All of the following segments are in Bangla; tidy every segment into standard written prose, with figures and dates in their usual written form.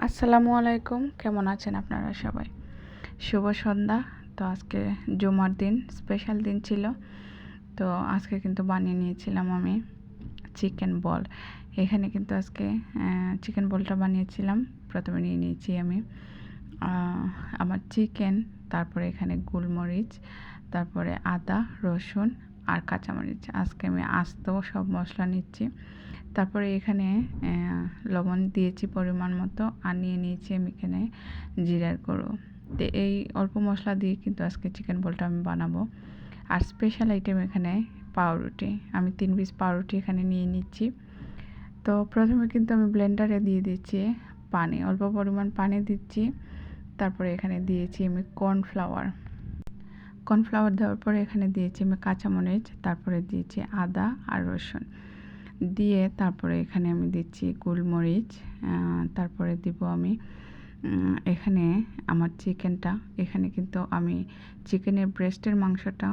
আসসালামু আলাইকুম, কেমন আছেন আপনারা সবাই? শুভ সন্ধ্যা। তো আজকে জুমার দিন, স্পেশাল দিন ছিল। তো আজকে কিন্তু বানিয়ে নিয়েছিলাম আমি চিকেন বল। এখানে কিন্তু আজকে চিকেন বলটা বানিয়েছিলাম। প্রথমে নিয়ে নিয়েছি আমি আমার চিকেন, তারপরে এখানে গোলমরিচ, তারপরে আদা, রসুন আর কাঁচামরিচ। আজকে আমি আস্ত সব মশলা নিচ্ছি। তারপরে এখানে লবণ দিয়েছি পরিমাণ মতো, আর নিয়ে নিয়েছি আমি এখানে জিরার গুঁড়ো। তো এই অল্প মশলা দিয়ে কিন্তু আজকে চিকেন বলটা আমি বানাবো। আর স্পেশাল আইটেম এখানে পাউরুটি। আমি 3 পিস পাউরুটি এখানে নিয়ে নিচ্ছি। তো প্রথমে কিন্তু আমি ব্লেন্ডারে দিয়ে দিচ্ছি পানি, অল্প পরিমাণ পানি দিচ্ছি। তারপরে এখানে দিয়েছি আমি কর্নফ্লাওয়ার দেওয়ার পরে এখানে দিয়েছি আমি কাঁচামরিচ, তারপরে দিয়েছি আদা আর রসুন দিয়ে, তারপরে এখানে আমি দিচ্ছি গোলমরিচ, তারপরে দিব আমি এখানে আমার চিকেনটা। এখানে কিন্তু আমি চিকেনের ব্রেস্টের মাংসটা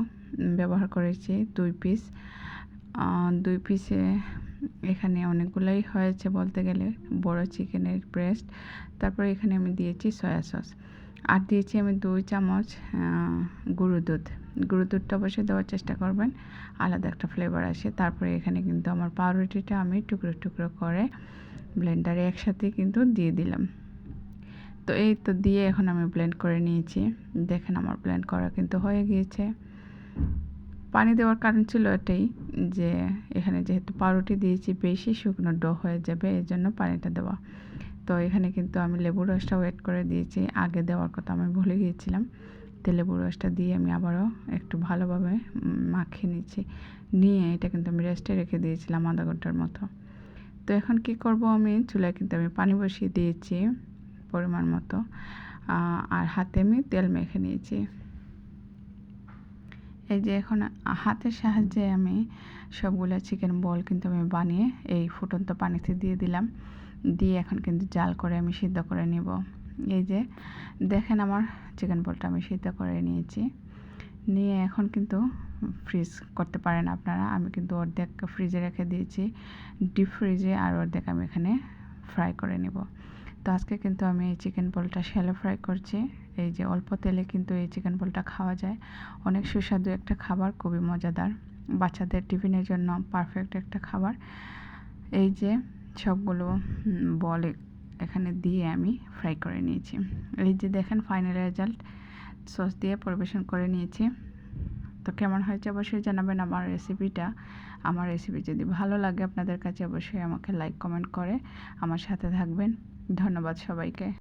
ব্যবহার করেছি 2 পিস। 2 পিসে এখানে অনেকগুলোই হয়েছে বলতে গেলে, বড় চিকেনের ব্রেস্ট। তারপরে এখানে আমি দিয়েছি সয়া সস, আর দিয়েছি আমি 2 চামচ গুঁড়ো দুধটা অবশ্যই দেওয়ার চেষ্টা করবেন, আলাদা একটা ফ্লেভার আসে। তারপরে এখানে কিন্তু আমার পাউরুটিটা আমি টুকরো টুকরো করে ব্লেন্ডারে একসাথে কিন্তু দিয়ে দিলাম। তো এই তো দিয়ে এখন আমি ব্লেন্ড করে নিয়েছি। দেখেন আমার ব্লেন্ড করা কিন্তু হয়ে গিয়েছে। পানি দেওয়ার কারণ ছিল এটাই যে এখানে যেহেতু পাউরুটি দিয়েছি বেশি শুকনো ডো হয়ে যাবে, এই জন্য পানিটা দেওয়া। তো এখানে কিন্তু আমি লেবুর রসটাও অ্যাড করে দিয়েছি, আগে দেওয়ার কথা আমি ভুলে গিয়েছিলাম। তো লেবুর রসটা দিয়ে আমি আবারও একটু ভালোভাবে মাখিয়ে নিয়ে এটা কিন্তু আমি রেস্টে রেখে দিয়েছিলাম আধা ঘন্টার মতো। তো এখন কি করব, আমি চুলায় কিন্তু আমি পানি বসিয়ে দিয়েছি পরিমাণ মতো, আর হাতে আমি তেল মেখে নিয়েছি। এই যে এখন হাতের সাহায্যে আমি সবগুলো চিকেন বল কিন্তু আমি বানিয়ে এই ফুটন্ত পানিতে দিয়ে দিলাম। দিয়ে এখন কিন্তু জাল করে আমি সিদ্ধ করে নেব। এই যে দেখেন আমার চিকেন বলটা আমি সিদ্ধ করে নিয়েছি। নিয়ে এখন কিন্তু ফ্রিজ করতে পারেন আপনারা। আমি কিন্তু অর্ধেক ফ্রিজে রেখে দিয়েছি ডিপ ফ্রিজে, আর অর্ধেক আমি এখানে ফ্রাই করে নেব। তো আজকে কিন্তু আমি এই চিকেন বলটা শ্যালো ফ্রাই করছি। এই যে অল্প তেলে কিন্তু এই চিকেন বলটা খাওয়া যায়। অনেক সুস্বাদু একটা খাবার, খুবই মজাদার, বাচ্চাদের টিফিনের জন্য পারফেক্ট একটা খাবার। এই যে সবগুলো বল এখানে দিয়ে আমি ফ্রাই করে নিয়েছি। এই যে দেখেন ফাইনাল রেজাল্ট, সস দিয়ে পরিবেশন করে নিয়েছি। তো কেমন হয়েছে অবশ্যই জানাবেন আমার রেসিপি যদি ভালো লাগে আপনাদের কাছে, অবশ্যই আমাকে লাইক কমেন্ট করে আমার সাথে থাকবেন। ধন্যবাদ সবাইকে।